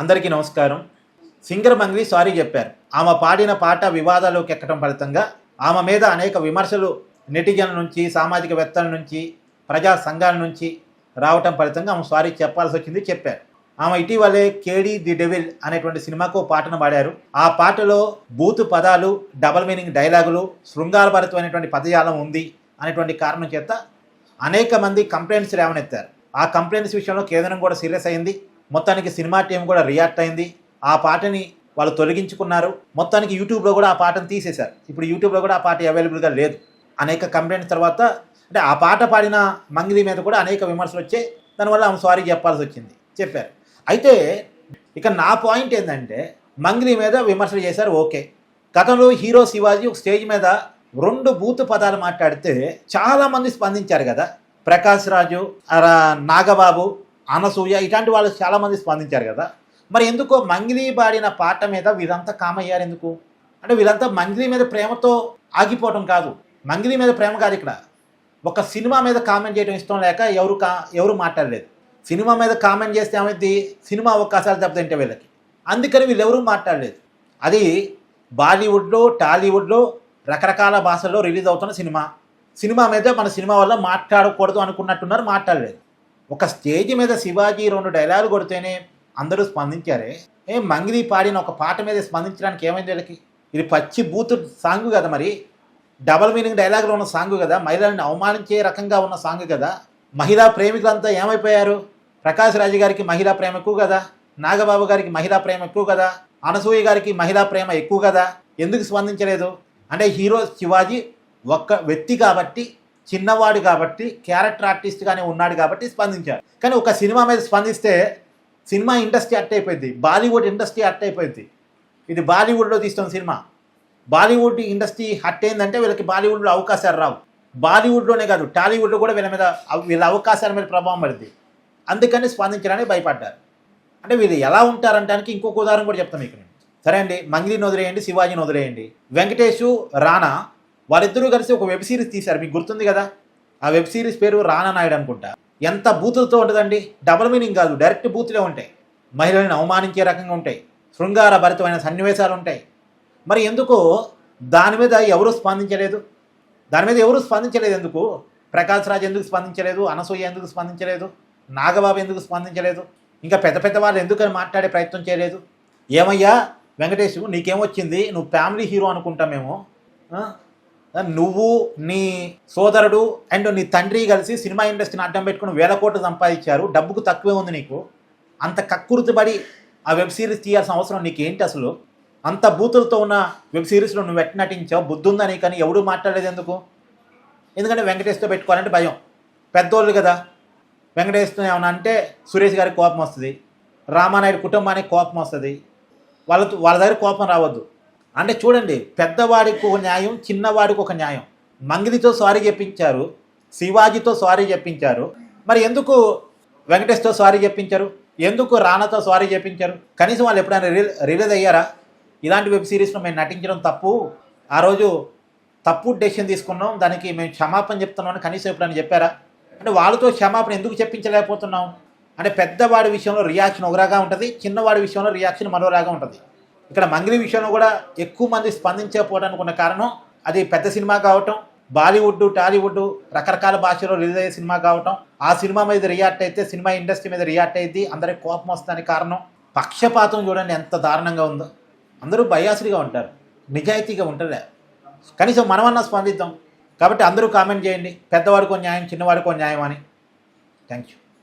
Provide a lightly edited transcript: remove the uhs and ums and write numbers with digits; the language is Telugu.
అందరికీ నమస్కారం. సింగర్ మంగ్లీ సారీ చెప్పారు. ఆమె పాడిన పాట వివాదాల్లోకి ఎక్కడం ఫలితంగా ఆమె మీద అనేక విమర్శలు నెటిజన్ల నుంచి, సామాజికవేత్తల నుంచి, ప్రజా సంఘాల నుంచి రావటం ఫలితంగా ఆమె సారీ చెప్పాల్సి వచ్చింది. చెప్పారు. ఆమె ఇటీవలే కేడీ ది డెవిల్ అనేటువంటి సినిమాకు పాటను పాడారు. ఆ పాటలో బూతు పదాలు, డబల్ మీనింగ్ డైలాగులు, శృంగారభరితమైనటువంటి పదజాలం ఉంది అనేటువంటి కారణం చేత అనేక మంది కంప్లైంట్స్ లేవనెత్తారు. ఆ కంప్లైంట్స్ విషయంలో కేంద్రం కూడా సీరియస్ అయింది. మొత్తానికి సినిమా టీం కూడా రియాక్ట్ అయింది. ఆ పాటని వాళ్ళు తొలగించుకున్నారు. మొత్తానికి యూట్యూబ్లో కూడా ఆ పాటను తీసేశారు. ఇప్పుడు యూట్యూబ్లో కూడా ఆ పాట అవైలబుల్గా లేదు. అనేక కంప్లైంట్స్ తర్వాత అంటే ఆ పాట పాడిన మంగ్లీ మీద కూడా అనేక విమర్శలు వచ్చాయి. దానివల్ల ఆమె సారీ చెప్పాల్సి వచ్చింది. చెప్పారు. అయితే ఇక నా పాయింట్ ఏంటంటే, మంగ్లీ మీద విమర్శలు చేశారు, ఓకే. గతంలో హీరో శివాజీ ఒక స్టేజ్ మీద 2 బూతు పదాలు మాట్లాడితే చాలామంది స్పందించారు కదా. ప్రకాష్ రాజు, నాగబాబు, అనసూయ ఇలాంటి వాళ్ళు చాలామంది స్పందించారు కదా. మరి ఎందుకో మంగ్లీ పాడిన పాట మీద వీళ్ళంతా కామయ్యారు ఎందుకు? అంటే వీళ్ళంతా మంగ్లీ మీద ప్రేమతో ఆగిపోవటం కాదు. మంగ్లీ మీద ప్రేమ కాదు ఇక్కడ. ఒక సినిమా మీద కామెంట్ చేయడం ఇష్టం లేక ఎవరు మాట్లాడలేదు. సినిమా మీద కామెంట్ చేస్తే ఏమైంది? సినిమా అవకాశాలు దెబ్బతింటే వీళ్ళకి. అందుకని వీళ్ళు ఎవరూ మాట్లాడలేదు. అది బాలీవుడ్లో, టాలీవుడ్లో రకరకాల భాషల్లో రిలీజ్ అవుతున్న సినిమా మీద మన సినిమా వల్ల మాట్లాడకూడదు అనుకున్నట్టున్నారు, మాట్లాడలేదు. ఒక స్టేజ్ మీద శివాజీ 2 డైలాగులు కొడితేనే అందరూ స్పందించారే. మంగ్లీ పాడిన ఒక పాట మీద స్పందించడానికి ఏమైంది వీళ్ళకి? ఇది పచ్చి బూతు సాంగ్ కదా, మరి డబల్ మీనింగ్ డైలాగులు ఉన్న సాంగ్ కదా, మహిళల్ని అవమానించే రకంగా ఉన్న సాంగ్ కదా. మహిళా ప్రేమికులంతా ఏమైపోయారు? ప్రకాష్ రాజు గారికి మహిళా ప్రేమ ఎక్కువ కదా, నాగబాబు గారికి మహిళా ప్రేమ ఎక్కువ కదా, అనసూయ గారికి మహిళా ప్రేమ ఎక్కువ కదా. ఎందుకు స్పందించలేదు? అంటే హీరో శివాజీ ఒక్క వ్యక్తి కాబట్టి, చిన్నవాడు కాబట్టి, క్యారెక్టర్ ఆర్టిస్ట్గానే ఉన్నాడు కాబట్టి స్పందించారు. కానీ ఒక సినిమా మీద స్పందిస్తే సినిమా ఇండస్ట్రీ అట్టయిపోయింది, బాలీవుడ్ ఇండస్ట్రీ అట్టయిపోయింది. ఇది బాలీవుడ్లో తీస్తున్న సినిమా. బాలీవుడ్ ఇండస్ట్రీ హట్ అయిందంటే వీళ్ళకి బాలీవుడ్లో అవకాశాలు రావు. బాలీవుడ్లోనే కాదు, టాలీవుడ్లో కూడా వీళ్ళ అవకాశాల మీద ప్రభావం పడింది. అందుకని స్పందించడానికి భయపడ్డారు. అంటే వీళ్ళు ఎలా ఉంటారంటానికి ఇంకొక ఉదాహరణ కూడా చెప్తాను మీకు నేను. సరే అండి, మంగ్లీని వదిలేయండి, శివాజీని వదిలేయండి. వెంకటేష్, రానా వాళ్ళిద్దరూ కలిసి ఒక వెబ్ సిరీస్ తీశారు, మీకు గుర్తుంది కదా. ఆ వెబ్ సిరీస్ పేరు రానా నాయుడు అనుకుంటా. ఎంత బూతులతో ఉంటుందండి. డబల్ మీనింగ్ కాదు, డైరెక్ట్ బూతులే ఉంటాయి. మహిళలను అవమానించే రకంగా ఉంటాయి, శృంగార భరితమైన సన్నివేశాలు ఉంటాయి. మరి ఎందుకు దాని మీద ఎవరు స్పందించలేదు? ఎందుకు? ప్రకాష్ రాజ్ ఎందుకు స్పందించలేదు? అనసూయ ఎందుకు స్పందించలేదు? నాగబాబు ఎందుకు స్పందించలేదు? ఇంకా పెద్ద వాళ్ళు ఎందుకని మాట్లాడే ప్రయత్నం చేయలేదు? ఏమయ్యా వెంకటేష్, నీకేమొచ్చింది? నువ్వు ఫ్యామిలీ హీరో అనుకుంటామేమో. నువ్వు, నీ సోదరుడు అండ్ నీ తండ్రి కలిసి సినిమా ఇండస్ట్రీని అడ్డం పెట్టుకుని 1000 కోట్లు సంపాదించారు. డబ్బుకు తక్కువే ఉంది నీకు. అంత కక్కుర్తిపడి ఆ వెబ్ సిరీస్ తీయాల్సిన అవసరం నీకేంటి అసలు? అంత బూతులతో ఉన్న వెబ్ సిరీస్లో నువ్వు ఎట్ట నటించావు? బుద్ధుందా నీకని ఎవడూ మాట్లాడలేదు ఎందుకు? ఎందుకంటే వెంకటేష్తో పెట్టుకోవాలంటే భయం. పెద్దోళ్ళు కదా. వెంకటేష్తో ఏమన్నా అంటే సురేష్ గారికి కోపం వస్తుంది, రామానాయుడు కుటుంబానికి కోపం వస్తుంది. వాళ్ళ దగ్గర కోపం రావద్దు. అంటే చూడండి, పెద్దవాడికి ఒక న్యాయం, చిన్నవాడికి ఒక న్యాయం. మంగ్లీతో సారీ చెప్పించారు, శివాజీతో సారీ చెప్పించారు. మరి ఎందుకు వెంకటేష్తో సారీ చెప్పించారు? ఎందుకు రానాతో సారీ చెప్పించారు? కనీసం వాళ్ళు ఎప్పుడైనా రిలీజ్ అయ్యారా? ఇలాంటి వెబ్ సిరీస్లో మేము నటించడం తప్పు, ఆ రోజు తప్పు డెసిషన్ తీసుకున్నాం, దానికి మేము క్షమాపణ చెప్తున్నాం అని కనీసం ఎప్పుడైనా చెప్పారా? అంటే వాళ్ళతో క్షమాపణ ఎందుకు చెప్పించలేకపోతున్నాం? అంటే పెద్దవాడి విషయంలో రియాక్షన్ ఒకలాగా ఉంటుంది, చిన్నవాడి విషయంలో రియాక్షన్ మరోలాగా ఉంటుంది. ఇక్కడ మంగ్లీ విషయంలో కూడా ఎక్కువ మంది స్పందించకపోవడానికి ఉన్న కారణం అది పెద్ద సినిమా కావటం, బాలీవుడ్, టాలీవుడ్ రకరకాల భాషలో రిలీజ్ అయ్యే సినిమా కావటం. ఆ సినిమా మీద రియాక్ట్ అయితే సినిమా ఇండస్ట్రీ మీద రియాక్ట్ అయ్యింది, అందరికి కోపం వస్తానికి కారణం. పక్షపాతం చూడండి ఎంత దారుణంగా ఉందో. అందరూ బయాస్డ్గా ఉంటారు, నిజాయితీగా ఉంటుందే. కనీసం మనమన్నా స్పందిద్దాం. కాబట్టి అందరూ కామెంట్ చేయండి, పెద్దవాడికో న్యాయం, చిన్నవాడికో న్యాయం అని. Thank you.